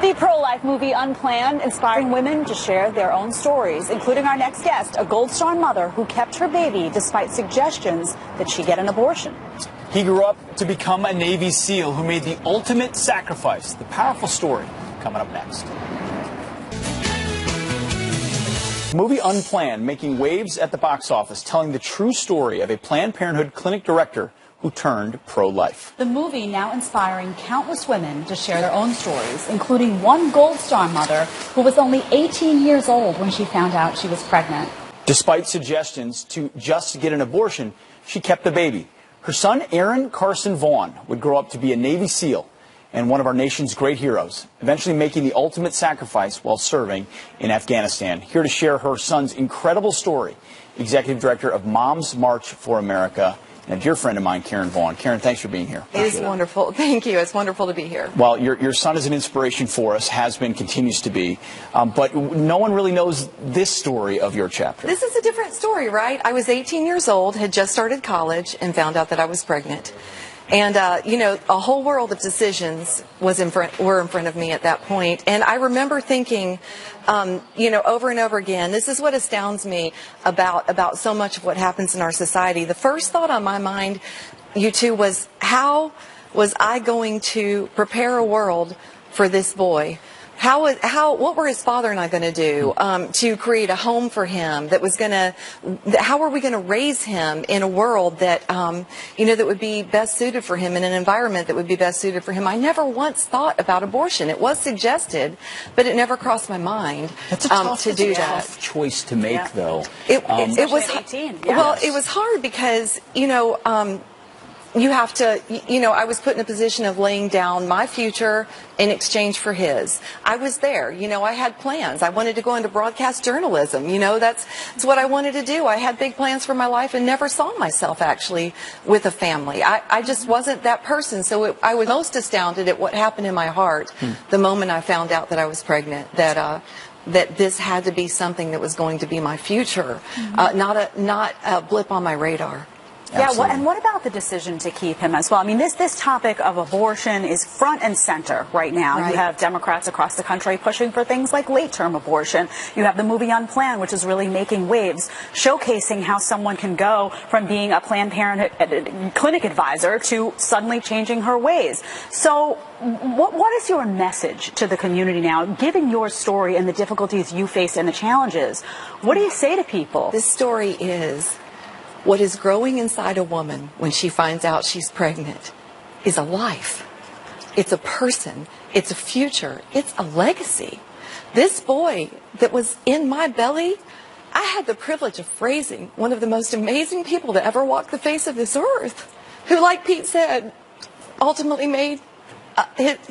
The pro-life movie Unplanned, inspiring women to share their own stories, including our next guest, a Gold Star mother who kept her baby despite suggestions that she get an abortion. He grew up to become a Navy SEAL who made the ultimate sacrifice. The powerful story coming up next. Movie Unplanned making waves at the box office, telling the true story of a Planned Parenthood clinic director who turned pro-life. The movie now inspiring countless women to share their own stories, including one Gold Star mother who was only 18 years old when she found out she was pregnant. Despite suggestions to just get an abortion, she kept the baby. Her son, Erin Carson Vaughn, would grow up to be a Navy SEAL and one of our nation's great heroes, eventually making the ultimate sacrifice while serving in Afghanistan. Here to share her son's incredible story, Executive Director of Moms March for America, and a dear friend of mine, Karen Vaughn. Karen, thanks for being here. It is wonderful. Thank you. It's wonderful to be here. Well, your son is an inspiration for us, has been, continues to be. But no one really knows this story of your chapter. This is a different story, right? I was 18 years old, had just started college, and found out that I was pregnant. And, a whole world of decisions were in front of me at that point. And I remember thinking, over and over again, this is what astounds me about so much of what happens in our society. The first thought on my mind, you two, was how was I going to prepare a world for this boy? What were his father and I going to do to create a home for him that was going to, how are we going to raise him in a world that, that would be best suited for him, in an environment that would be best suited for him? I never once thought about abortion. It was suggested, but it never crossed my mind That's a tough choice to make, though. It was, 18, yes. Well, it was hard because, you have to, I was put in a position of laying down my future in exchange for his. I was there. I had plans. I wanted to go into broadcast journalism. That's what I wanted to do. I had big plans for my life and never saw myself actually with a family. I just wasn't that person. So I was most astounded at what happened in my heart the moment I found out that I was pregnant, that this had to be something that was going to be my future, not a blip on my radar. Yeah, well, and what about the decision to keep him as well? I mean, this topic of abortion is front and center right now. Right. You have Democrats across the country pushing for things like late-term abortion. You have the movie Unplanned, which is really making waves, showcasing how someone can go from being a Planned Parenthood clinic advisor to suddenly changing her ways. So what is your message to the community now, given your story and the difficulties you face and the challenges? What do you say to people? This story is what is growing inside a woman when she finds out she's pregnant is a life. It's a person. It's a future. It's a legacy. This boy that was in my belly, I had the privilege of raising one of the most amazing people to ever walk the face of this earth, who, like Pete said, ultimately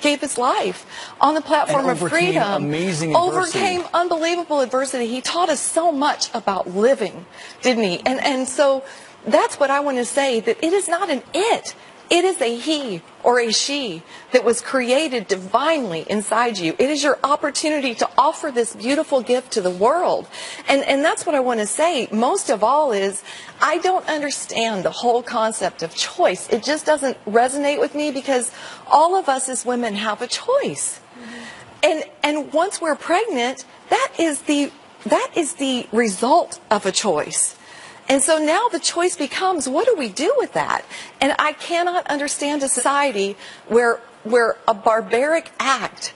gave his life on the platform of freedom, overcame unbelievable adversity. He taught us so much about living, didn't he? And so that's what I want to say, that it is not an it. It is a he or a she that was created divinely inside you. It is your opportunity to offer this beautiful gift to the world. And that's what I want to say. Most of all is, I don't understand the whole concept of choice. It just doesn't resonate with me, because all of us as women have a choice. And once we're pregnant, that is the result of a choice. And so now the choice becomes, what do we do with that? And I cannot understand a society where a barbaric act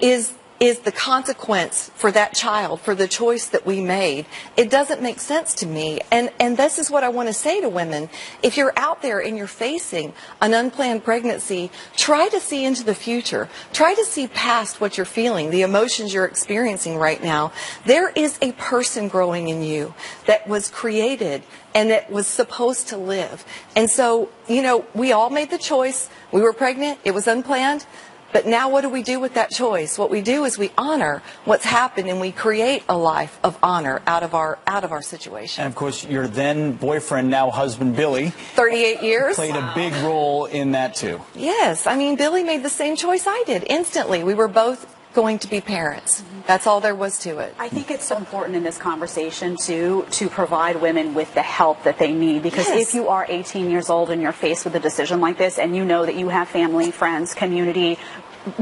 is the consequence for that child, for the choice that we made. It doesn't make sense to me. And this is what I want to say to women. If you're out there and you're facing an unplanned pregnancy, try to see into the future. Try to see past what you're feeling, the emotions you're experiencing right now. There is a person growing in you that was created and that was supposed to live. And so, we all made the choice. We were pregnant. It was unplanned. But now what do we do with that choice? What we do is we honor what's happened, and we create a life of honor out of our situation. And of course, your then boyfriend, now husband, Billy, 38 years, played a big role in that too. Yes, I mean, Billy made the same choice I did instantly. We were both going to be parents. That's all there was to it. I think it's so important in this conversation to provide women with the help that they need, because if you are 18 years old and you're faced with a decision like this, and you know that you have family, friends, community,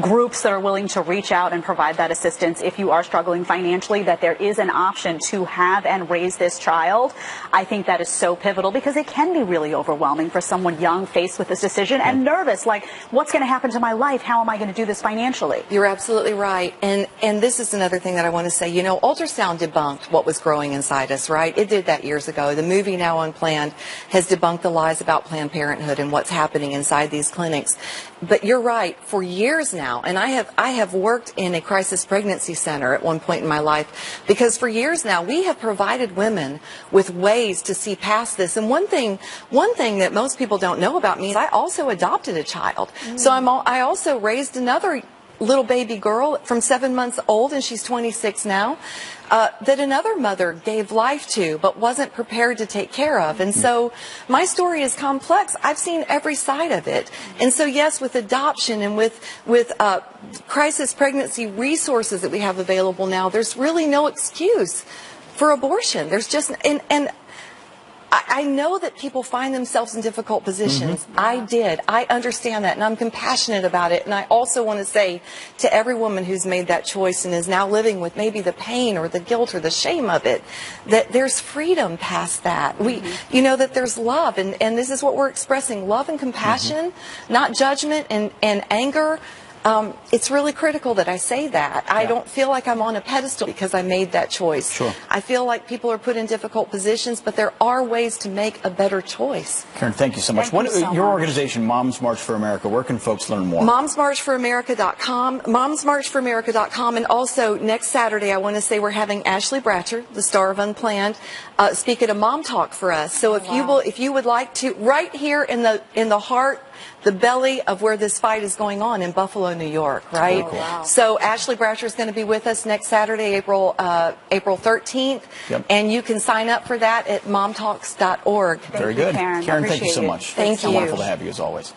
groups that are willing to reach out and provide that assistance if you are struggling financially, that there is an option to have and raise this child. I think that is so pivotal because it can be really overwhelming for someone young faced with this decision and nervous, like, what's going to happen to my life? How am I going to do this financially? You're absolutely right. And this is another thing that I want to say. You know, ultrasound debunked what was growing inside us, right? It did that years ago. The movie now Unplanned has debunked the lies about Planned Parenthood and what's happening inside these clinics. But you're right. For years now, and I have worked in a crisis pregnancy center at one point in my life, because for years now we have provided women with ways to see past this. And one thing that most people don't know about me is I also adopted a child. So I also raised another little baby girl from 7 months old, and she's 26 now, that another mother gave life to but wasn't prepared to take care of. And so my story is complex. I've seen every side of it. And so yes, with adoption and with crisis pregnancy resources that we have available now, there's really no excuse for abortion. There's just, and I know that people find themselves in difficult positions. I did. I understand that, and I'm compassionate about it. And I also want to say to every woman who's made that choice and is now living with maybe the pain or the guilt or the shame of it, that there's freedom past that. You know, that there's love, and this is what we're expressing, love and compassion, not judgment and anger. It's really critical that I say that. I don't feel like I'm on a pedestal because I made that choice. Sure. I feel like people are put in difficult positions, but there are ways to make a better choice. Karen, thank you so much. Your organization, Moms March for America, where can folks learn more? MomsMarchForAmerica.com, MomsMarchForAmerica.com, and also next Saturday, I want to say we're having Ashley Bratcher, the star of Unplanned, speak at a Mom Talk for us. So if you would like to, right here in the heart, the belly of where this fight is going on in Buffalo, New York, right? Oh, wow. So Ashley Bratcher is going to be with us next Saturday, April 13th, and you can sign up for that at momtalks.org. Very good. Karen, thank you so much. Thank you. It's wonderful to have you as always.